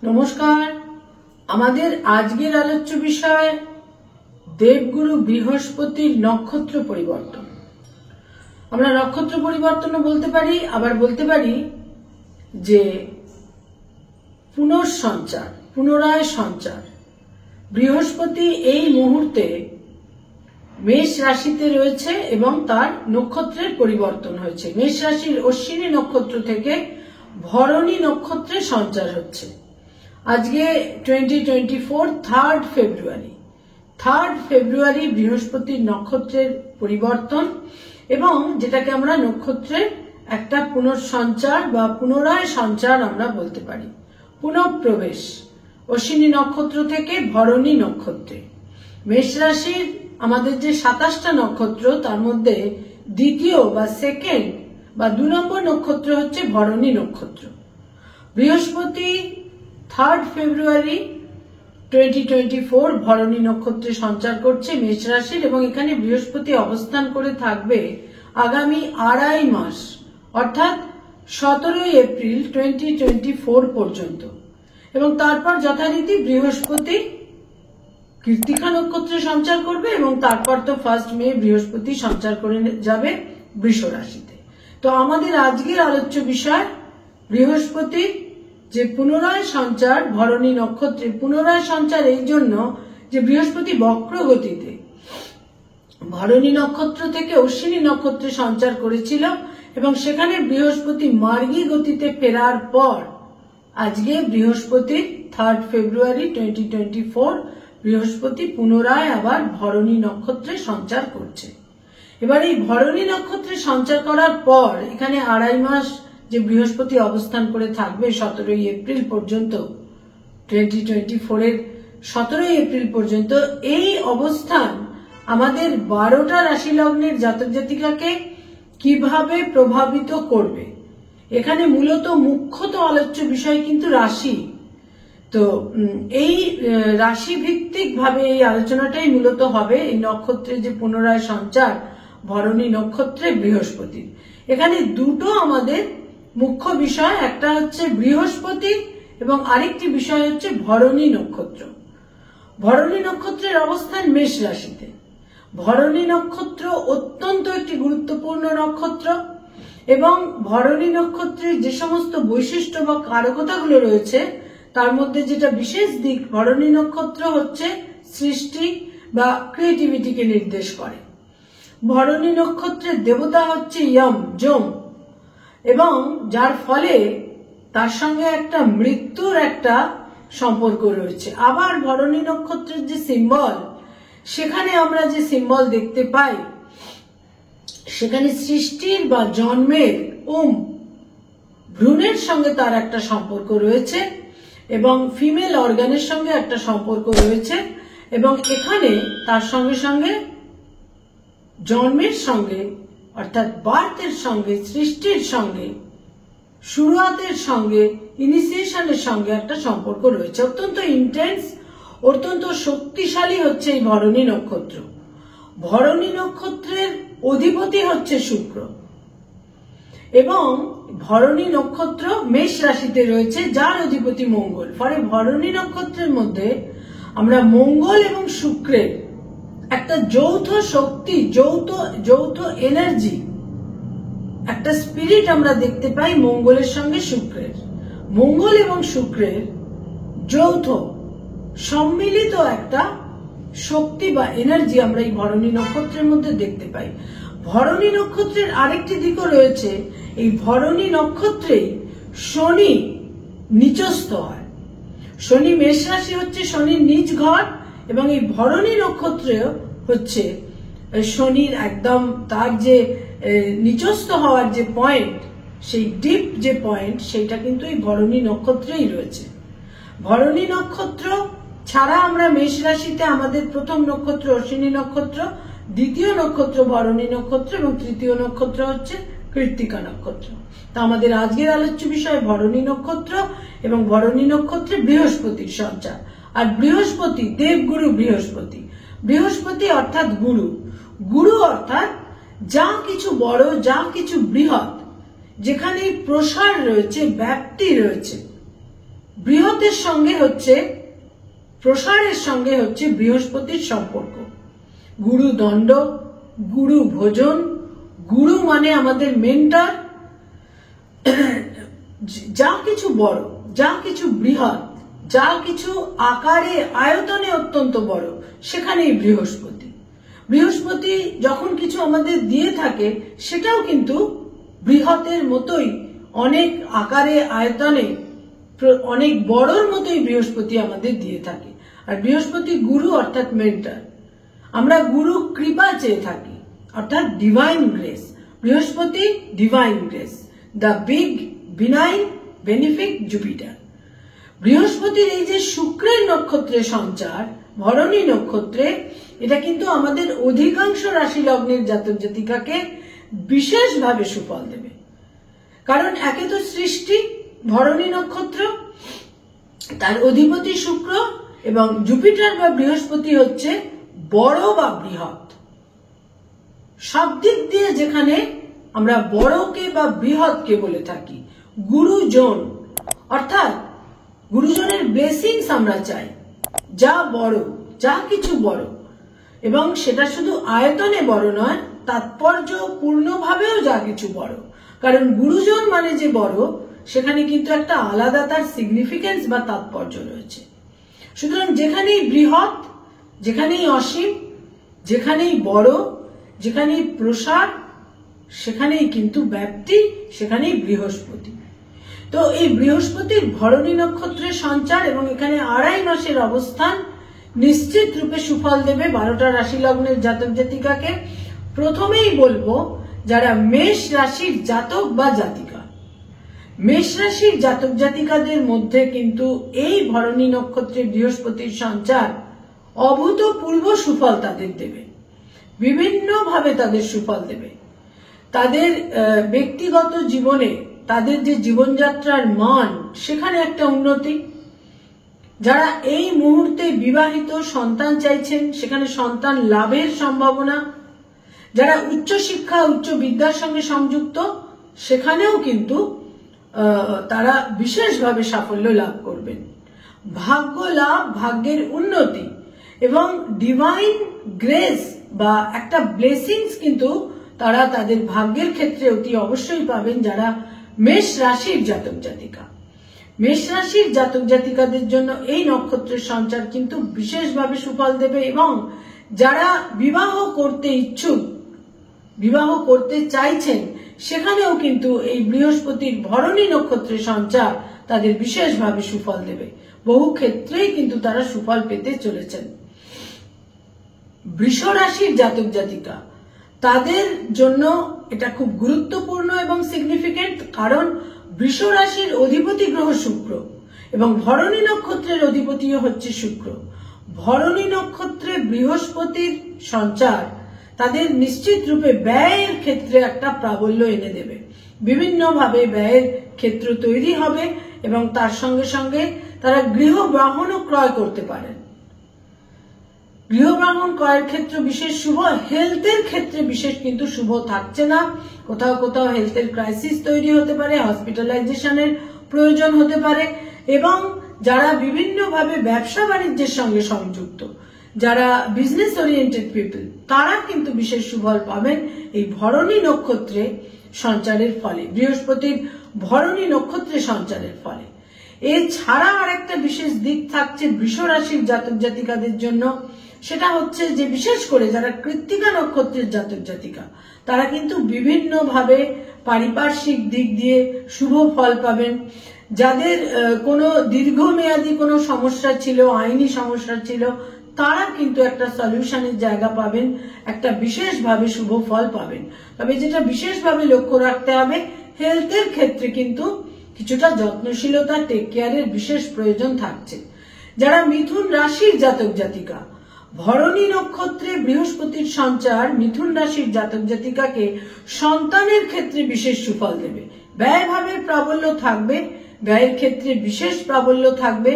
নমস্কার। আমাদের আজকের আলোচ্য বিষয় দেবগুরু বৃহস্পতির নক্ষত্র পরিবর্তন। আমরা নক্ষত্র পরিবর্তনও বলতে পারি, আবার বলতে পারি যে পুনঃসঞ্চার, পুনরায় সঞ্চার। বৃহস্পতি এই মুহূর্তে মেষ রাশিতে রয়েছে এবং তার নক্ষত্রের পরিবর্তন হয়েছে। মেষ রাশির অশ্বিনী নক্ষত্র থেকে ভরণী নক্ষত্রে সঞ্চার হচ্ছে। আজকে 2024 3rd ফেব্রুয়ারি বৃহস্পতির নক্ষত্রের পরিবর্তন এবং যেটাকে আমরা নক্ষত্রের একটা পুনঃসঞ্চার বা পুনরায় সঞ্চার আমরা বলতে পারি। পুনঃপ্রবেশ অশ্বিনী নক্ষত্র থেকে ভরণী নক্ষত্রে। মেষ রাশির আমাদের যে 27টা নক্ষত্র তার মধ্যে দ্বিতীয় বা সেকেন্ড বা 2 নম্বর নক্ষত্র হচ্ছে ভরণী নক্ষত্র। বৃহস্পতি 3rd ফেব্রুয়ারি 2024 ভরণী নক্ষত্রে সঞ্চার করছে মেষ রাশির এবং এখানে বৃহস্পতি অবস্থান করে থাকবে আগামী 2.5 মাস অর্থাৎ 17 এপ্রিল 2024 পর্যন্ত এবং তারপর যথারীতি বৃহস্পতি কৃত্তিকা নক্ষত্রে সঞ্চার করবে এবং তারপর তো 1 মে বৃহস্পতি সঞ্চার করে যাবে বৃষ রাশিতে। তো আমাদের আজকের আলোচ্য বিষয় বৃহস্পতির যে পুনরায় সঞ্চার, ভরণী নক্ষত্রে পুনরায় সঞ্চার এই জন্য যে বৃহস্পতি বক্র গতিতে ভরণী নক্ষত্র থেকে অশ্বিনী নক্ষত্রে সঞ্চার করেছিল এবং সেখানে বৃহস্পতি মার্গী গতিতে ফেরার পর আজকে বৃহস্পতির 3rd ফেব্রুয়ারি 2024 বৃহস্পতি পুনরায় আবার ভরণী নক্ষত্রে সঞ্চার করছে। এবার এই ভরণী নক্ষত্রে সঞ্চার করার পর এখানে 2.5 মাস যে বৃহস্পতি অবস্থান করে থাকবে 17 এপ্রিল পর্যন্ত 2024 এর 17 এপ্রিল পর্যন্ত, এই অবস্থান আমাদের 12টা রাশি লগ্নের জাতক জাতিকাকে কিভাবে প্রভাবিত করবে। এখানে মূলত মুখ্যত আলোচ্য বিষয় কিন্তু রাশি। তো এই রাশি ভিত্তিক ভাবে এই আলোচনাটাই মূলত হবে এই নক্ষত্রে যে পুনরায় সঞ্চার ভরণী নক্ষত্রে বৃহস্পতির। এখানে দুটো আমাদের মুখ্য বিষয়, একটা হচ্ছে বৃহস্পতি এবং আরেকটি বিষয় হচ্ছে ভরণী নক্ষত্র। ভরণী নক্ষত্রের অবস্থান মেষ রাশিতে। ভরণী নক্ষত্র অত্যন্ত একটি গুরুত্বপূর্ণ নক্ষত্র এবং ভরণী নক্ষত্রের যে সমস্ত বৈশিষ্ট্য বা কারকতাগুলো রয়েছে তার মধ্যে যেটা বিশেষ দিক, ভরণী নক্ষত্র হচ্ছে সৃষ্টি বা ক্রিয়েটিভিটিকে নির্দেশ করে। ভরণী নক্ষত্রের দেবতা হচ্ছে যম এবং যার ফলে তার সঙ্গে একটা মৃত্যুর একটা সম্পর্ক রয়েছে। আবার ভরণী নক্ষত্রের যে সিম্বল, সেখানে আমরা যে সিম্বল দেখতে পাই সেখানে সৃষ্টির বা জন্মের ভ্রূণের সঙ্গে তার একটা সম্পর্ক রয়েছে এবং ফিমেল অর্গানের সঙ্গে একটা সম্পর্ক রয়েছে এবং এখানে তার সঙ্গে সঙ্গে জন্মের সঙ্গে অর্থাৎ বার্থের সঙ্গে, সৃষ্টির সঙ্গে, শুরুয়াতের সঙ্গে, ইনিশিয়েশনের সঙ্গে একটা সম্পর্ক রয়েছে। অত্যন্ত ইন্টেন্স, অত্যন্ত শক্তিশালী হচ্ছে এই ভরণী নক্ষত্র। ভরণী নক্ষত্রের অধিপতি হচ্ছে শুক্র এবং ভরণী নক্ষত্র মেষ রাশিতে রয়েছে যার অধিপতি মঙ্গল। ফলে ভরণী নক্ষত্রের মধ্যে আমরা মঙ্গল এবং শুক্রের একটা যৌথ শক্তি, যৌথ এনার্জি, একটা স্পিরিট আমরা দেখতে পাই মঙ্গলের সঙ্গে শুক্রের। মঙ্গল এবং শুক্রের যৌথ সম্মিলিত একটা শক্তি বা এনার্জি আমরা এই ভরণী নক্ষত্রের মধ্যে দেখতে পাই। ভরণী নক্ষত্রের আরেকটি দিকও রয়েছে, এই ভরণী নক্ষত্রেই শনি নিচস্থ হয়। শনি মেষ রাশি হচ্ছে শনির নিজ ঘর এবং এই ভরণী নক্ষত্র হচ্ছে শনির একদম তার যে নিচস্থ হওয়ার যে পয়েন্ট, সেই ডিপ যে পয়েন্ট, সেইটা কিন্তু এই ভরণী নক্ষত্রেই রয়েছে। ভরণী নক্ষত্র ছাড়া আমরা মেষ রাশিতে আমাদের প্রথম নক্ষত্র অশ্বিনী নক্ষত্র, দ্বিতীয় নক্ষত্র ভরণী নক্ষত্র এবং তৃতীয় নক্ষত্র হচ্ছে কৃত্তিকা নক্ষত্র। তা আমাদের আজকের আলোচ্য বিষয় ভরণী নক্ষত্র এবং ভরণী নক্ষত্রে বৃহস্পতির সঞ্চার। আর বৃহস্পতি দেবগুরু বৃহস্পতি, বৃহস্পতি অর্থাৎ গুরু, গুরু অর্থাৎ যা কিছু বড়, যা কিছু বৃহৎ, যেখানে প্রসার রয়েছে, ব্যাপ্তি রয়েছে, বৃহতের সঙ্গে হচ্ছে প্রসারের সঙ্গে হচ্ছে বৃহস্পতির সম্পর্ক। গুরু দণ্ড, গুরু ভোজন, গুরু মানে আমাদের মেন্টর, যা কিছু বড়, যা কিছু বৃহৎ, যা কিছু আকারে আয়তনে অত্যন্ত বড়, সেখানেই বৃহস্পতি। বৃহস্পতি যখন কিছু আমাদের দিয়ে থাকে সেটাও কিন্তু বৃহতের মতোই অনেক আকারে আয়তনে অনেক বড়র মতোই বৃহস্পতি আমাদের দিয়ে থাকে। আর বৃহস্পতি গুরু অর্থাৎ মেন্টর। আমরা গুরু কৃপা চেয়ে থাকি অর্থাৎ ডিভাইন গ্রেস। বৃহস্পতি divine grace, the big benign বেনিফিক Jupiter. বৃহস্পতির এই যে শুক্রের নক্ষত্রে সঞ্চার ভরণী নক্ষত্রে, এটা কিন্তু আমাদের অধিকাংশ রাশি লগ্নের জাতক জাতিকাকে বিশেষভাবে সুফল দেবে। কারণ একে তো সৃষ্টি ভরণী নক্ষত্র, তার অধিপতি শুক্র, এবং জুপিটার বা বৃহস্পতি হচ্ছে বড় বা বৃহৎ। সব দিক দিয়ে যেখানে আমরা বড়কে বা বৃহৎকে বলে থাকি, গুরুজন অর্থাৎ গুরুজনের ব্লেসিংস আমরা চাই, যা বড়, যা কিছু বড়, এবং সেটা শুধু আয়তনে বড় নয়, তাৎপর্য পূর্ণভাবেও যা কিছু বড়। কারণ গুরুজন মানে যে বড়, সেখানে কিন্তু একটা আলাদা তার সিগনিফিকেন্স বা তাৎপর্য রয়েছে। সুতরাং যেখানেই বৃহৎ, যেখানেই অসীম, যেখানেই বড়, যেখানেই প্রসার, সেখানেই কিন্তু ব্যাপ্তি, সেখানেই বৃহস্পতি। তো এই বৃহস্পতির ভরণী নক্ষত্রের সঞ্চার এবং এখানে 2.5 মাসের অবস্থান নিশ্চিত রূপে সুফল দেবে 12টা রাশি লগ্নের জাতক জাতিকাকে। প্রথমেই বলবো, যারা মেষ রাশির জাতক বা জাতিকা, মেষ রাশির জাতক জাতিকাদের মধ্যে কিন্তু এই ভরণী নক্ষত্রে বৃহস্পতির সঞ্চার অভূতপূর্ব সুফল তাদের দেবে, বিভিন্নভাবে তাদের সুফল দেবে। তাদের ব্যক্তিগত জীবনে তাদের যে জীবনযাত্রার মান, সেখানে একটা উন্নতি। যারা এই মুহূর্তে বিবাহিত, সন্তান চাইছেন, সেখানে সন্তান লাভের সম্ভাবনা। যারা উচ্চশিক্ষা, উচ্চ বিদ্যার সঙ্গে সংযুক্ত, সেখানেও কিন্তু তারা বিশেষভাবে সাফল্য লাভ করবেন। ভাগ্য লাভ, ভাগ্যের উন্নতি এবং ডিভাইন গ্রেস বা একটা ব্লেসিংস কিন্তু তারা তাদের ভাগ্যের ক্ষেত্রে অতি অবশ্যই পাবেন যারা মেষ রাশির জাতক জাতিকা। মেষ রাশির জাতক জাতিকাদের জন্য এই নক্ষত্রের সঞ্চার কিন্তু বিশেষভাবে সুফল দেবে, এবং যারা বিবাহ করতে ইচ্ছুক, বিবাহ করতে চাইছেন, সেখানেও কিন্তু এই বৃহস্পতির ভরণী নক্ষত্রের সঞ্চার তাদের বিশেষভাবে সুফল দেবে। বহু ক্ষেত্রেই কিন্তু তারা সুফল পেতে চলেছেন। বৃষ রাশির জাতক জাতিকা, তাদের জন্য এটা খুব গুরুত্বপূর্ণ এবং সিগনিফিকেন্ট, কারণ বৃষ রাশির অধিপতি গ্রহ শুক্র এবং ভরণী নক্ষত্রের অধিপতিও হচ্ছে শুক্র। ভরণী নক্ষত্রে বৃহস্পতির সঞ্চার তাদের নিশ্চিত রূপে ব্যয়ের ক্ষেত্রে একটা প্রাবল্য এনে দেবে। বিভিন্নভাবে ব্যয়ের ক্ষেত্র তৈরি হবে এবং তার সঙ্গে সঙ্গে তারা গৃহ বাহনও ক্রয় করতে পারেন। গৃহবাহন ক্রয়ের ক্ষেত্রে বিশেষ শুভ, হেলথের ক্ষেত্রে বিশেষ কিন্তু শুভ থাকছে না। কোথাও কোথাও হেলথের ক্রাইসিস তৈরি হতে পারে, হসপিটালাইজেশনের প্রয়োজন হতে পারে, এবং যারা বিভিন্নভাবে ব্যবসা বাণিজ্যের সঙ্গে সংযুক্ত, যারা বিজনেস ওরিয়েন্টেড পিপল, তারা কিন্তু বিশেষ সুফল পাবেন এই ভরণী নক্ষত্রে সঞ্চারের ফলে, বৃহস্পতির ভরণী নক্ষত্রে সঞ্চারের ফলে। এছাড়া আর একটা বিশেষ দিক থাকছে বৃষ রাশির জাতক জাতিকাদের জন্য, সেটা হচ্ছে যে বিশেষ করে যারা কৃত্তিকা নক্ষত্রের জাতক জাতিকা, তারা কিন্তু বিভিন্নভাবে পারিপার্শ্বিক দিক দিয়ে শুভ ফল পাবেন। যাদের কোনো দীর্ঘমেয়াদী কোনো সমস্যা ছিল, আইনি সমস্যা ছিল, তারা কিন্তু একটা সলিউশনের জায়গা পাবেন, একটা বিশেষভাবে শুভ ফল পাবেন। তবে যেটা বিশেষভাবে লক্ষ্য রাখতে হবে, হেলথের ক্ষেত্রে কিন্তু কিছুটা যত্নশীলতা, টেক কেয়ারের বিশেষ প্রয়োজন থাকছে। যারা মিথুন রাশির জাতক জাতিকা, ভরণী নক্ষত্রে বৃহস্পতির সঞ্চার মিথুন রাশির জাতক জাতিকাকে সন্তানের ক্ষেত্রে বিশেষ সুফল দেবে। ব্যয়ভাবের প্রাবল্য থাকবে, ব্যয়ের ক্ষেত্রে বিশেষ প্রাবল্য থাকবে,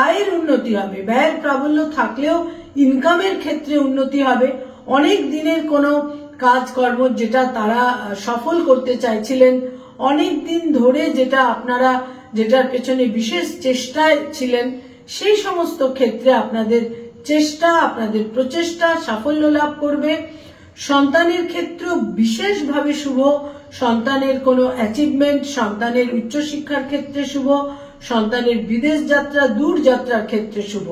আয়ের উন্নতি হবে। ব্যয়ের প্রাবল্য থাকলেও ইনকামের ক্ষেত্রে উন্নতি হবে। অনেক দিনের কোনো কাজকর্ম যেটা তারা সফল করতে চাইছিলেন, অনেক দিন ধরে যেটা আপনারা যেটার পেছনে বিশেষ চেষ্টায় ছিলেন, সেই সমস্ত ক্ষেত্রে আপনাদের চেষ্টা, আপনাদের প্রচেষ্টা সাফল্য লাভ করবে। সন্তানের ক্ষেত্রেও বিশেষভাবে শুভ। সন্তানের কোনো অ্যাচিভমেন্ট, সন্তানের উচ্চশিক্ষার ক্ষেত্রে শুভ, সন্তানের বিদেশ যাত্রা, দূর যাত্রার ক্ষেত্রে শুভ।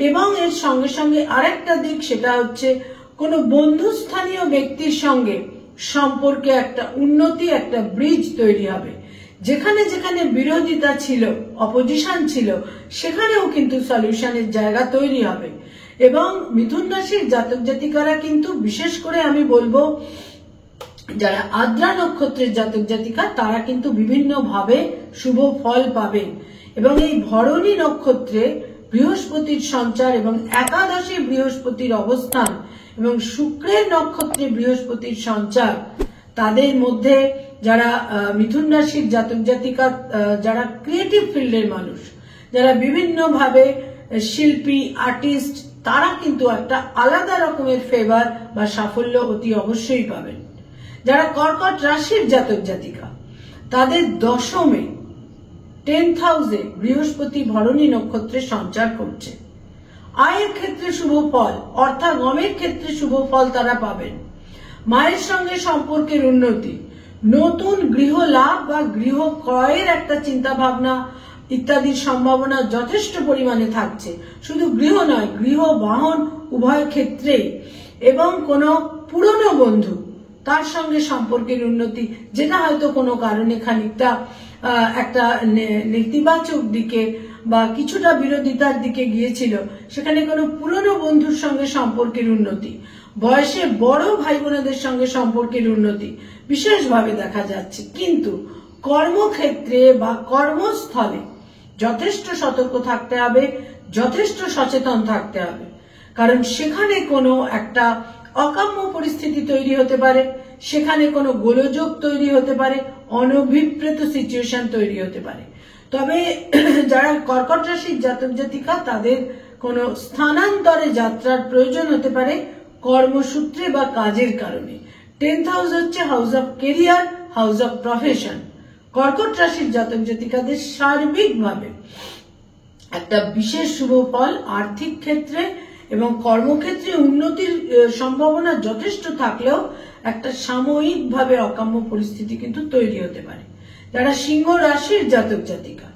এবং এর সঙ্গে সঙ্গে আরেকটা দিক, সেটা হচ্ছে কোনো বন্ধুস্থানীয় ব্যক্তির সঙ্গে সম্পর্কে একটা উন্নতি, একটা ব্রিজ তৈরি হবে। যেখানে যেখানে বিরোধিতা ছিল, অপোজিশন ছিল, সেখানেও কিন্তু সলিউশনের জায়গা তৈরি হবে। এবং মিথুন রাশির জাতক জাতিকারা কিন্তু বিশেষ করে আমি বলবো, যারা আদ্রা নক্ষত্রের জাতক জাতিকা, তারা কিন্তু বিভিন্ন ভাবে শুভ ফল পাবেন। এবং এই ভরণী নক্ষত্রে বৃহস্পতির সঞ্চার এবং একাদশে বৃহস্পতির অবস্থান এবং শুক্রের নক্ষত্রে বৃহস্পতির সঞ্চার, তাদের মধ্যে যারা মিথুন রাশির জাতক জাতিকা, যারা ক্রিয়েটিভ ফিল্ডের মানুষ, যারা বিভিন্ন ভাবে শিল্পী, আর্টিস্ট, তারা কিন্তু একটা আলাদা রকমের ফেভার বা সাফল্য অতি অবশ্যই পাবেন। যারা কর্কট রাশির জাতক জাতিকা, তাদের দশমে 10th হাউসে বৃহস্পতি ভরণী নক্ষত্রে সঞ্চার করছে। আয়ের ক্ষেত্রে শুভ ফল, অর্থাগমের ক্ষেত্রে শুভ ফল তারা পাবেন। মায়ের সঙ্গে সম্পর্কের উন্নতি, নতুন গৃহ লাভ বা গৃহ ক্রয়ের একটা চিন্তা ভাবনা ইত্যাদির সম্ভাবনা যথেষ্ট পরিমাণে থাকছে। শুধু গৃহ নয়, গৃহ, বাহন উভয় ক্ষেত্রে। এবং কোনো পুরনো বন্ধু, তার সঙ্গে সম্পর্কের উন্নতি, যেটা হয়তো কোনো কারণে খানিকটা একটা নেতিবাচক দিকে বা কিছুটা বিরোধিতার দিকে গিয়েছিল, সেখানে কোনো পুরনো বন্ধুর সঙ্গে সম্পর্কের উন্নতি, বয়সে বড় ভাই বোনেদের সঙ্গে সম্পর্কের উন্নতি বিশেষভাবে দেখা যাচ্ছে। কিন্তু কর্মক্ষেত্রে বা কর্মস্থলে যথেষ্ট সতর্ক থাকতে হবে, যথেষ্ট সচেতন থাকতে হবে। কারণ সেখানে কোনো একটা অকাম্য পরিস্থিতি তৈরি হতে পারে, সেখানে কোনো গোলযোগ তৈরি হতে পারে, অনভিপ্রেত সিচুয়েশন তৈরি হতে পারে। তবে যারা কর্কট রাশির জাতক জাতিকা, তাদের কোনো স্থানান্তরে যাত্রার প্রয়োজন হতে পারে কর্মসূত্রে বা কাজের কারণে। 10th হাউস হচ্ছে house of carrier, house of profession. কর্কট রাশির জাতক জাতিকাদের সার্বিকভাবে একটা বিশেষ শুভ ফল আর্থিক ক্ষেত্রে এবং কর্মক্ষেত্রে উন্নতির সম্ভাবনা যথেষ্ট থাকলেও একটা সাময়িকভাবে অকাম্য পরিস্থিতি কিন্তু তৈরি হতে পারে। যারা সিংহ রাশির জাতক জাতিকা,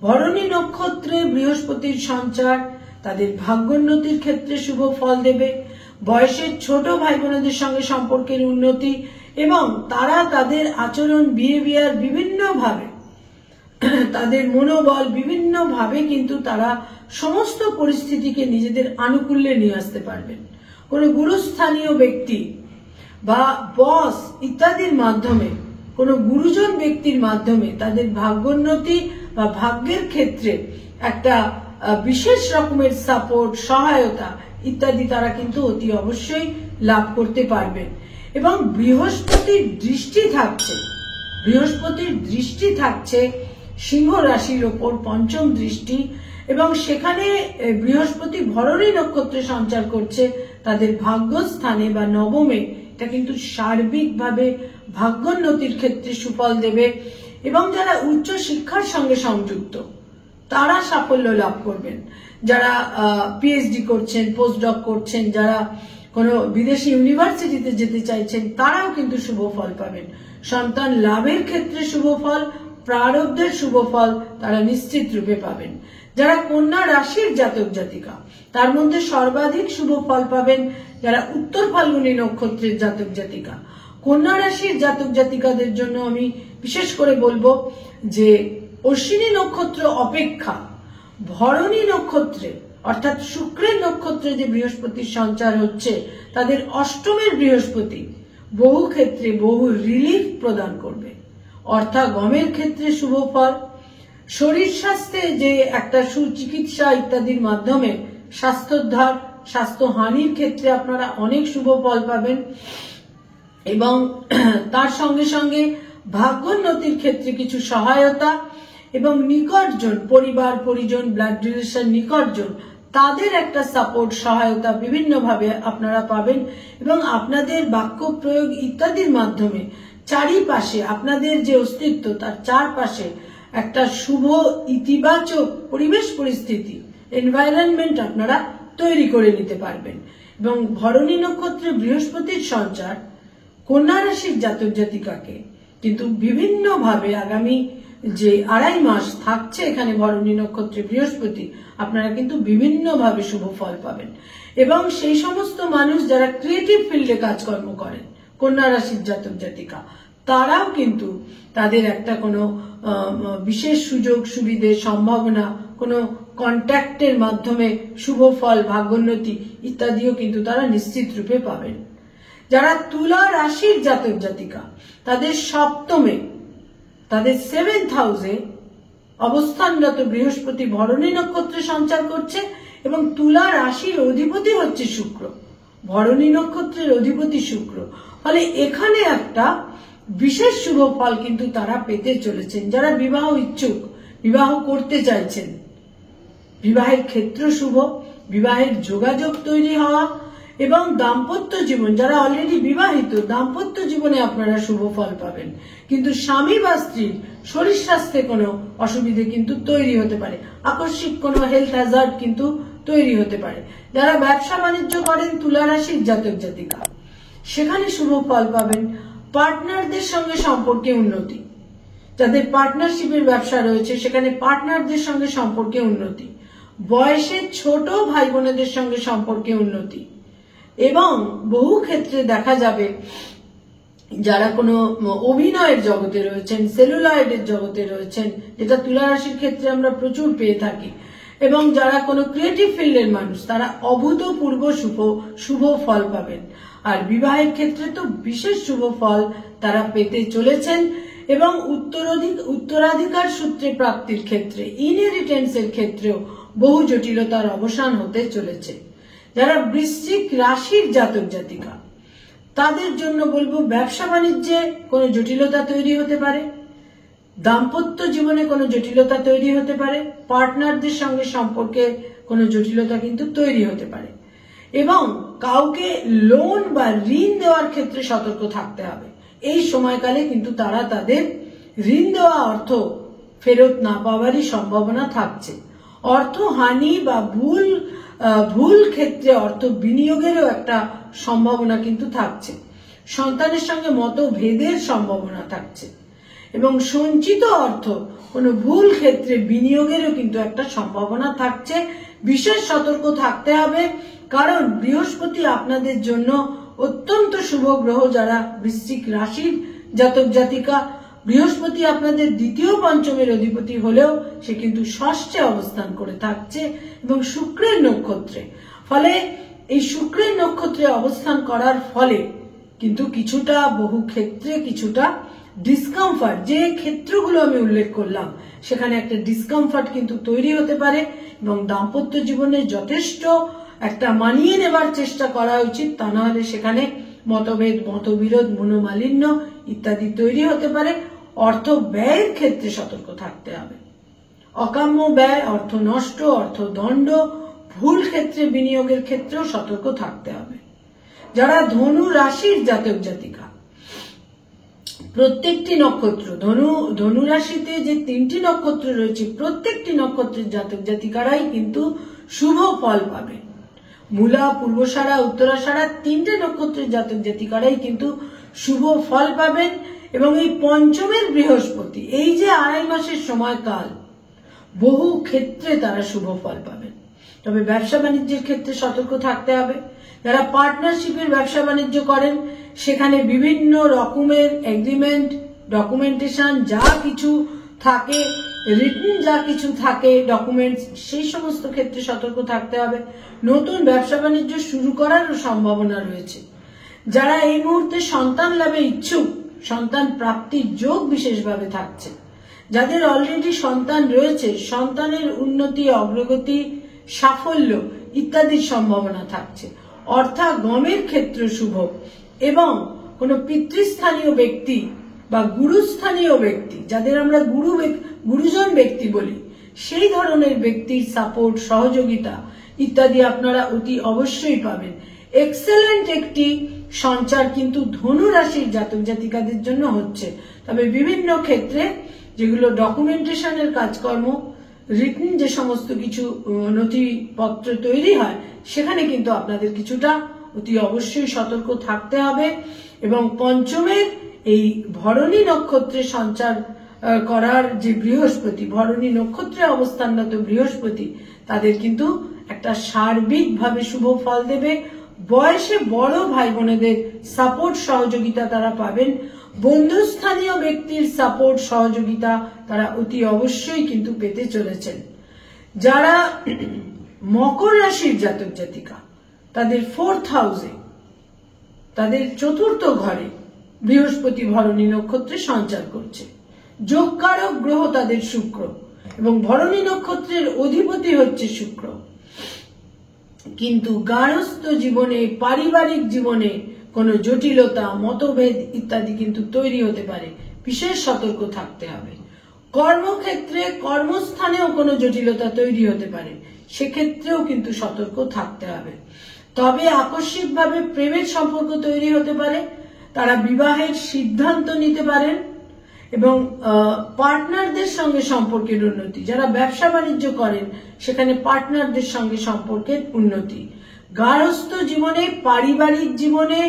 ভরণী নক্ষত্রে বৃহস্পতির সঞ্চার তাদের ভাগ্যোন্নতির ক্ষেত্রে শুভ ফল দেবে। বয়সের ছোট ভাই বোনেদের সঙ্গে সম্পর্কের উন্নতি এবং তারা তাদের আচরণ, বিহেভিয়ার বিভিন্ন ভাবে, তাদের মনোবল বিভিন্ন ভাবে কিন্তু তারা সমস্ত পরিস্থিতিকে নিজেদের আনুকূল্যে নিয়ে আসতে পারবেন। কোনো গুরুস্থানীয় ব্যক্তি বা বস ইত্যাদির মাধ্যমে, কোনো গুরুজন ব্যক্তির মাধ্যমে তাদের ভাগ্যোন্নতি বা ভাগ্যের ক্ষেত্রে একটা বিশেষ রকমের সাপোর্ট, সহায়তা ইত্যাদি তারা কিন্তু অতি অবশ্যই লাভ করতে পারবেন। এবং বৃহস্পতির দৃষ্টি থাকছে সিংহ রাশির ওপর, পঞ্চম দৃষ্টি। এবং সেখানে বৃহস্পতি ভরণী নক্ষত্রে সঞ্চার করছে তাদের ভাগ্যস্থানে বা নবমে। এটা কিন্তু সার্বিকভাবে ভাগ্যোন্নতির ক্ষেত্রে সুফল দেবে। এবং যারা উচ্চ শিক্ষার সঙ্গে সংযুক্ত, তারা সাফল্য লাভ করবেন। যারা পিএইচডি করছেন, পোস্টডক করছেন, যারা কোনো বিদেশি ইউনিভার্সিটিতে যেতে চাইছেন, তারাও কিন্তু শুভ ফল পাবেন। সন্তান লাভের ক্ষেত্রে শুভ ফল, প্রারব্ধের শুভ ফল তারা নিশ্চিত রূপে পাবেন। যারা কন্যা রাশির জাতক জাতিকা, তার মধ্যে সর্বাধিক শুভ ফল পাবেন যারা উত্তর ফাল্গুনী নক্ষত্রের জাতক জাতিকা। কন্যা রাশির জাতক জাতিকাদের জন্য আমি বিশেষ করে বলবো যে অশ্বিনী নক্ষত্র অপেক্ষা ভরণী নক্ষত্রে, অর্থাৎ শুক্রের নক্ষত্রে যে বৃহস্পতির সঞ্চার হচ্ছে, তাদের অষ্টমের বৃহস্পতি বহু ক্ষেত্রে বহু রিলিফ প্রদান করবে। অর্থাগমের ক্ষেত্রে শুভ ফল, শরীর স্বাস্থ্যে যে একটা সুচিকিৎসা ইত্যাদির মাধ্যমে স্বাস্থ্যোদ্ধার, স্বাস্থ্যহানির ক্ষেত্রে আপনারা অনেক শুভ ফল পাবেন। এবং তার সঙ্গে সঙ্গে ভাগ্যোন্নতির ক্ষেত্রে কিছু সহায়তা এবং নিকটজন, পরিবার পরিজন, ব্লাড রিলেশন, নিকটজন, তাদের একটা সাপোর্ট, সহায়তা বিভিন্নভাবে আপনারা পাবেন। এবং আপনাদের বাক্য প্রয়োগ ইত্যাদির মাধ্যমে চারিপাশে আপনাদের যে অস্তিত্ব, তার চারপাশে একটা শুভ ইতিবাচক পরিবেশ পরিস্থিতি এনভায়রনমেন্ট আপনারা তৈরি করে নিতে পারবেন। এবং ভরণী নক্ষত্রে বৃহস্পতির সঞ্চার কন্যা রাশির জাতক জাতিকাকে কিন্তু বিভিন্ন ভাবে আগামী যে 2.5 মাস থাকছে এখানে ভরণী নক্ষত্রে বৃহস্পতি, আপনারা কিন্তু বিভিন্ন ভাবে শুভ ফল পাবেন। এবং সেই সমস্ত মানুষ যারা ক্রিয়েটিভ ফিল্ডে কাজকর্ম করেন, কন্যা রাশির জাতক জাতিকা, তারাও কিন্তু তাদের একটা কোনো বিশেষ সুযোগ সুবিধে সম্ভাবনা, কোনো কন্ট্যাক্টের মাধ্যমে শুভ ফল, ভাগ্যোন্নতি ইত্যাদিও কিন্তু তারা নিশ্চিত রূপে পাবেন। যারা তুলা রাশির জাতক জাতিকা, তাদের সপ্তমে, তাদের 7th হাউসে অবস্থানরত বৃহস্পতি ভরণী নক্ষত্রে সঞ্চার করছে এবং তুলা রাশির অধিপতি হচ্ছে শুক্র, ভরণী নক্ষত্রের অধিপতি শুক্র। ফলে এখানে একটা বিশেষ শুভ ফল কিন্তু তারা পেতে চলেছেন। যারা বিবাহ ইচ্ছুক, বিবাহ করতে চাইছেন, বিবাহের ক্ষেত্র শুভ, বিবাহের যোগাযোগ তৈরি হওয়া এবং দাম্পত্য জীবন, যারা অলরেডি বিবাহিত, দাম্পত্য জীবনে আপনারা শুভ ফল পাবেন। কিন্তু স্বামী বা স্ত্রীর শরীর স্বাস্থ্যে কোনো অসুবিধে কিন্তু তৈরি হতে পারে, আকস্মিক কোনো হেলথ হ্যাজার্ড কিন্তু তৈরি হতে পারে। যারা ব্যবসা বাণিজ্য করেন তুলা রাশির জাতক জাতিকা, সেখানে শুভ ফল পাবেন। পার্টনারদের সঙ্গে সম্পর্কে উন্নতি, যাদের পার্টনারশিপের ব্যবসা রয়েছে সেখানে পার্টনারদের সঙ্গে সম্পর্কে উন্নতি, বয়সে ছোট ভাই বোনেদের সঙ্গে সম্পর্কে উন্নতি। এবং বহু ক্ষেত্রে দেখা যাবে যারা কোনো অভিনয়ের জগতে রয়েছেন, সেলুলয়েডের জগতে রয়েছেন, যেটা তুলা রাশির ক্ষেত্রে আমরা প্রচুর পেয়ে থাকি, এবং যারা কোনো ক্রিয়েটিভ ফিল্ডের মানুষ, তারা অভূতপূর্ব শুভ ফল পাবেন। আর বিবাহের ক্ষেত্রে তো বিশেষ শুভ ফল তারা পেতে চলেছেন। এবং উত্তরাধিকার সূত্রে প্রাপ্তির ক্ষেত্রে, ইনহেরিটেন্সের ক্ষেত্রেও বহু জটিলতার অবসান হতে চলেছে। যারা বৃশ্চিক রাশির জাতক জাতিকা, তাদের জন্য বলবো ব্যবসা বাণিজ্যে কোনো জটিলতা তৈরি হতে পারে, দাম্পত্য জীবনে কোনো জটিলতা তৈরি হতে পারে, পার্টনারদের সঙ্গে সম্পর্কে কোনো জটিলতা কিন্তু তৈরি হতে পারে। এবং কাউকে লোন বা ঋণ দেওয়ার ক্ষেত্রে সতর্ক থাকতে হবে। এই সময়কালে কিন্তু তারা তাদের ঋণ দেওয়া অর্থ ফেরত না পাওয়ারই সম্ভাবনা থাকছে। অর্থহানি বা ভুল ক্ষেত্রে অর্থ বিনিয়োগেরও একটা সম্ভাবনা কিন্তু থাকছে। সন্তানের সঙ্গে মতভেদের সম্ভাবনা থাকছে এবং সঞ্চিত অর্থ কোনো ভুল ক্ষেত্রে বিনিয়োগেরও কিন্তু একটা সম্ভাবনা থাকছে। বিশেষ সতর্ক থাকতে হবে, কারণ বৃহস্পতি আপনাদের জন্য অত্যন্ত শুভ গ্রহ। যারা বৃশ্চিক রাশির জাতক জাতিকা, বৃহস্পতি আপনাদের দ্বিতীয় পঞ্চমের অধিপতি হলেও সে কিন্তু ষষ্ঠে অবস্থান করে থাকছে এবং শুক্রের নক্ষত্রে। ফলে এই শুক্রের নক্ষত্রে অবস্থান করার ফলে কিন্তু কিছুটা, বহু ক্ষেত্রে কিছুটা ডিসকমফর্ট, যে ক্ষেত্রগুলো আমি উল্লেখ করলাম সেখানে একটা ডিসকমফর্ট কিন্তু তৈরি হতে পারে। এবং দাম্পত্য জীবনে যথেষ্ট একটা মানিয়ে নেবার চেষ্টা করা উচিত, তা না হলে সেখানে মতভেদ, মতবিরোধ, মনোমালিন্য ইত্যাদি তৈরি হতে পারে। অর্থ ব্যয়ের ক্ষেত্রে সতর্ক থাকতে হবে। অকাম্য ব্যয়, অর্থ নষ্ট, অর্থ দণ্ড, ভুল ক্ষেত্রে বিনিয়োগের ক্ষেত্রেও সতর্ক থাকতে হবে। যারা ধনু রাশির জাতক জাতিকা, প্রত্যেকটি নক্ষত্র, ধনু রাশিতে যে 3টি নক্ষত্র রয়েছে, প্রত্যেকটি নক্ষত্রের জাতক জাতিকারাই কিন্তু শুভ ফল পাবে। মূলা, পূর্বসারা, উত্তরাসারা 3টে নক্ষত্রের জাতক জাতিকারাই কিন্তু শুভ ফল পাবেন। এবং এই পঞ্চমের বৃহস্পতি, এই যে 2.5 মাসের সময়কাল, বহু ক্ষেত্রে তারা শুভ ফল পাবেন। তবে ব্যবসা বাণিজ্যের ক্ষেত্রে সতর্ক থাকতে হবে। যারা পার্টনারশিপের ব্যবসা বাণিজ্য করেন সেখানে বিভিন্ন রকমের এগ্রিমেন্ট, ডকুমেন্টেশন যা কিছু থাকে, রিটেন যা কিছু থাকে ডকুমেন্টস, সেই সমস্ত ক্ষেত্রে সতর্ক থাকতে হবে। নতুন ব্যবসা বাণিজ্য শুরু করারও সম্ভাবনা রয়েছে। যারা এই মুহূর্তে সন্তান লাভে ইচ্ছুক, সন্তান প্রাপ্তির যোগ বিশেষভাবে থাকছে। যাদের অলরেডি সন্তান রয়েছে, সন্তানের উন্নতি, অগ্রগতি, সাফল্য ইত্যাদির সম্ভাবনা থাকছে। অর্থাগমের ক্ষেত্র শুভ এবং কোন পিতৃস্থানীয় ব্যক্তি বা গুরুস্থানীয় ব্যক্তি, যাদের আমরা গুরুজন ব্যক্তি বলি, সেই ধরনের ব্যক্তির সাপোর্ট, সহযোগিতা ইত্যাদি আপনারা অতি অবশ্যই পাবেন। এক্সেলেন্ট একটি সঞ্চার কিন্তু ধনু রাশির জাতক জাতিকাদের জন্য হচ্ছে। তবে বিভিন্ন ক্ষেত্রে যেগুলো ডকুমেন্টেশনের কাজকর্ম, রিটেন যে সমস্ত কিছু নথিপত্র তৈরি হয়, সেখানে কিন্তু আপনাদের কিছুটা অতি অবশ্যই সতর্ক থাকতে হবে। এবং পঞ্চমের এই ভরণী নক্ষত্রে সঞ্চার করার যে বৃহস্পতি, ভরণী নক্ষত্রে অবস্থানরত বৃহস্পতি, তাদের কিন্তু একটা সার্বিকভাবে শুভ ফল দেবে। বয়সে বড় ভাই বোনেদের সাপোর্ট সহযোগিতা তারা পাবেন। বন্ধুস্থানীয় ব্যক্তির সাপোর্ট সহযোগিতা তারা অতি অবশ্যই কিন্তু পেতে চলেছেন। যারা মকর রাশির জাতক জাতিকা, তাদের 4th হাউসে, তাদের 4র্থ ঘরে বৃহস্পতি ভরণী নক্ষত্রে সঞ্চার করছে। যোগকারক গ্রহ তাদের শুক্র, এবং ভরণী নক্ষত্রের অধিপতি হচ্ছে শুক্র। কিন্তু গার্হস্থ্য জীবনে, পারিবারিক জীবনে কোনো জটিলতা, মতভেদ ইত্যাদি কিন্তু তৈরি হতে পারে, বিশেষ সতর্ক থাকতে হবে। কর্মক্ষেত্রে, কর্মস্থানেও কোনো জটিলতা তৈরি হতে পারে, সেক্ষেত্রেও কিন্তু সতর্ক থাকতে হবে। তবে আকস্মিকভাবে প্রেমের সম্পর্ক তৈরি হতে পারে, তারা বিবাহের সিদ্ধান্ত নিতে পারেন, এবং পার্টনারদের সঙ্গে সম্পর্কের উন্নতি, যারা ব্যবসা বাণিজ্য করেন সেখানে পার্টনারদের সঙ্গে সম্পর্কের উন্নতি। গার্হস্থ্য জীবনে, পারিবারিক জীবনে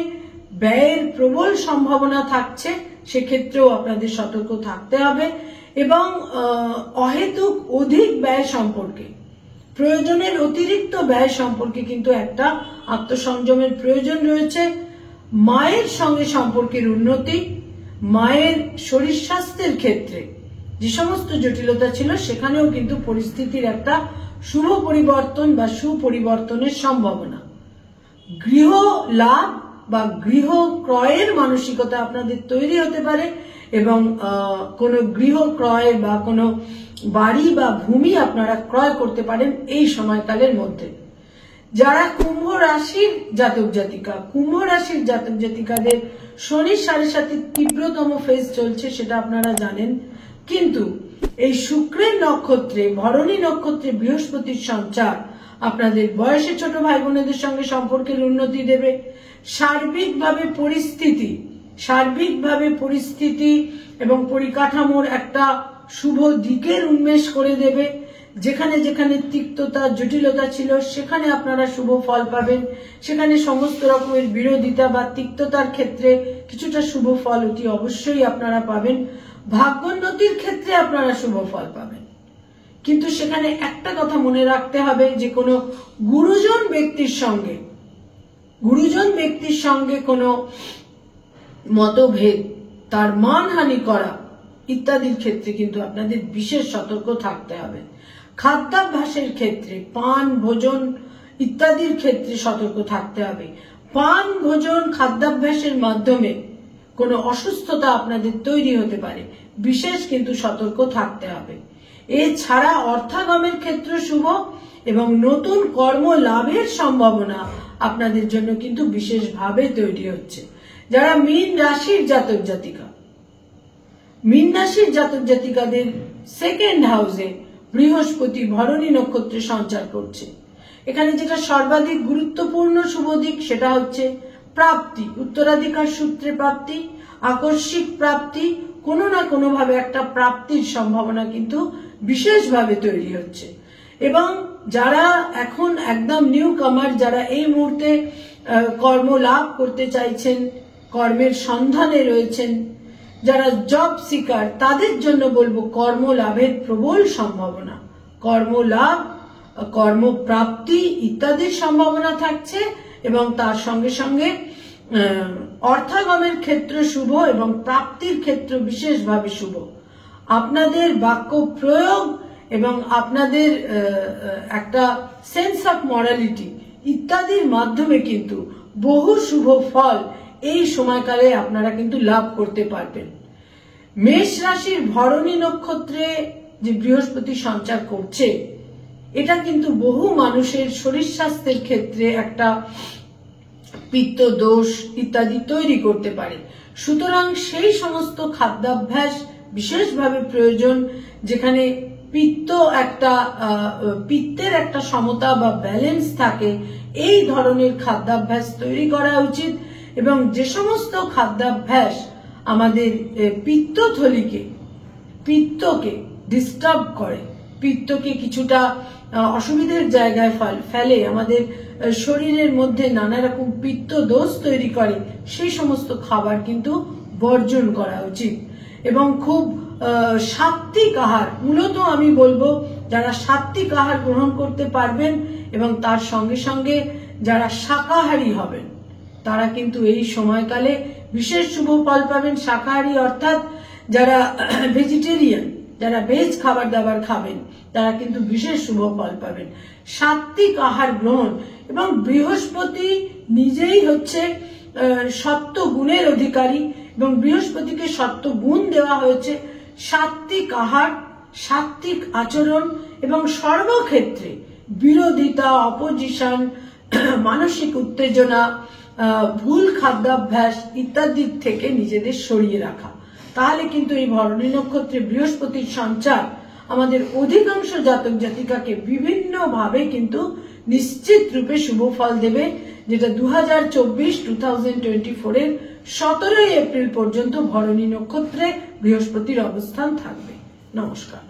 ব্যয়ের প্রবল সম্ভাবনা থাকছে, সেক্ষেত্রেও আপনাদের সতর্ক থাকতে হবে। এবং অহেতুক অধিক ব্যয় সম্পর্কে, প্রয়োজনের অতিরিক্ত ব্যয় সম্পর্কে কিন্তু একটা আত্মসংযমের প্রয়োজন রয়েছে। মায়ের সঙ্গে সম্পর্কের উন্নতি, মায়ের শরীর স্বাস্থ্যের ক্ষেত্রে যে সমস্ত জটিলতা ছিল সেখানেও কিন্তু পরিস্থিতির একটা শুভ পরিবর্তন বা সুপরিবর্তনের সম্ভাবনা। গৃহ লাভ বা গৃহ ক্রয়ের মানসিকতা আপনাদের তৈরি হতে পারে, এবং কোনো গৃহ ক্রয় বা কোনো বাড়ি বা ভূমি আপনারা ক্রয় করতে পারেন এই সময়কালের মধ্যে। যারা কুম্ভ রাশির জাতক জাতিকা, কুম্ভ রাশির জাতক জাতিকাদের শনির 7.5 তীব্রতম ফেজ চলছে, সেটা আপনারা জানেন। কিন্তু এই শুক্রের নক্ষত্রে, ভরণী নক্ষত্রে বৃহস্পতির সঞ্চার আপনাদের বয়সে ছোট ভাই বোনেদের সঙ্গে সম্পর্কের উন্নতি দেবে। সার্বিকভাবে পরিস্থিতি এবং পরিকাঠামোর একটা শুভ দিকের উন্মেষ করে দেবে। যেখানে যেখানে তিক্ততা, জটিলতা ছিল সেখানে আপনারা শুভ ফল পাবেন, সেখানে সমস্ত রকমের বিরোধিতা বা তিক্ততার ক্ষেত্রে কিছুটা শুভ ফল অতি অবশ্যই আপনারা পাবেন। ভাগ্যোন্নতির ক্ষেত্রে আপনারা শুভ ফল পাবেন, কিন্তু সেখানে একটা কথা মনে রাখতে হবে যে কোনো গুরুজন ব্যক্তির সঙ্গে কোনো মতভেদ, তার মানহানি করা ইত্যাদির ক্ষেত্রে কিন্তু আপনাদের বিশেষ সতর্ক থাকতে হবে। খাদ্যাভ্যাসের ক্ষেত্রে, পান ভোজন ইত্যাদির ক্ষেত্রে সতর্ক থাকতে হবে। পান ভোজন খাদ্যাভ্যাসের মাধ্যমে কোনো অসুস্থতা আপনাদের তৈরি হতে পারে, বিশেষ কিন্তু সতর্ক থাকতে হবে। এছাড়া অর্থাগমের ক্ষেত্র শুভ, এবং নতুন কর্ম লাভের সম্ভাবনা আপনাদের জন্য কিন্তু বিশেষভাবে তৈরি হচ্ছে। যারা মীন রাশির জাতক জাতিকাদের 2nd হাউসে বৃহস্পতি ভরণী নক্ষত্রে সঞ্চার করছে। এখানে যেটা সর্বাধিক গুরুত্বপূর্ণ শুভ দিক সেটা হচ্ছে প্রাপ্তি, উত্তরাধিকার সূত্রে প্রাপ্তি, আকস্মিক প্রাপ্তি, কোনো না কোনো ভাবে একটা প্রাপ্তির সম্ভাবনা কিন্তু বিশেষভাবে তৈরি হচ্ছে। এবং যারা এখন একদম নিউ কামার, যারা এই মুহূর্তে কর্ম লাভ করতে চাইছেন, কর্মের সন্ধানে রয়েছেন, যারা জব সিকার, তাদের জন্য বলবো কর্ম লাভের প্রবল সম্ভাবনা, কর্মলাভ, কর্মপ্রাপ্তি ইত্যাদির সম্ভাবনা থাকছে। এবং তার সঙ্গে সঙ্গে অর্থাগমের ক্ষেত্র শুভ এবং প্রাপ্তির ক্ষেত্র বিশেষভাবে শুভ। আপনাদের বাক্য প্রয়োগ এবং আপনাদের একটা সেন্স অফ মরালিটি ইত্যাদির মাধ্যমে কিন্তু বহু শুভ ফল এই সময়কালে আপনারা কিন্তু লাভ করতে পারবেন। মেষ রাশির ভরণী নক্ষত্রে যে বৃহস্পতি সঞ্চার করছে, এটা কিন্তু বহু মানুষের শরীর স্বাস্থ্যের ক্ষেত্রে একটা পিত্ত দোষ ইত্যাদি তৈরি করতে পারে। সুতরাং সেই সমস্ত খাদ্যাভ্যাস বিশেষভাবে প্রয়োজন, যেখানে পিত্তের একটা সমতা বা ব্যালেন্স থাকে, এই ধরনের খাদ্যাভ্যাস তৈরি করা উচিত। এবং যে সমস্ত খাদ্যাভ্যাস আমাদের পিত্তকে ডিস্টার্ব করে, পিত্তকে কিছুটা অসুবিধার জায়গায় ফেলে, আমাদের শরীরের মধ্যে নানা রকম পিত্ত দোষ তৈরি করে, সেই সমস্ত খাবার কিন্তু বর্জন করা উচিত। এবং খুব সাত্বিক আহার, মূলত আমি বলবো যারা সাত্বিক আহার গ্রহণ করতে পারবেন এবং তার সঙ্গে সঙ্গে যারা শাকাহারী হবেন তারা কিন্তু এই সময়কালে বিশেষ শুভ ফল পাবেন। শাকাহারী অর্থাৎ যারা ভেজিটেরিয়ান, যারা ভেজ খাবার দাবার খাবেন তারা কিন্তু বিশেষ শুভ ফল পাবেন। সাত্বিক আহার গ্রহণ, এবং বৃহস্পতি নিজেই হচ্ছে সত্ত্ব গুণের অধিকারী এবং বৃহস্পতিকে সত্ত্ব গুণ দেওয়া হয়েছে। সাত্বিক আহার, সাত্বিক আচরণ এবং সর্বক্ষেত্রে বিরোধিতা, অপোজিশন, মানসিক উত্তেজনা, ভুল খাদ্যাভ্যাস ইত্যাদির থেকে নিজেদের সরিয়ে রাখা, তাহলে কিন্তু এই ভরণী নক্ষত্রে বৃহস্পতির সঞ্চার আমাদের অধিকাংশ জাতক জাতিকাকে বিভিন্ন ভাবে কিন্তু নিশ্চিত রূপে শুভ ফল দেবে, যেটা 2024 এর 17 এপ্রিল পর্যন্ত ভরণী নক্ষত্রে বৃহস্পতির অবস্থান থাকবে। নমস্কার।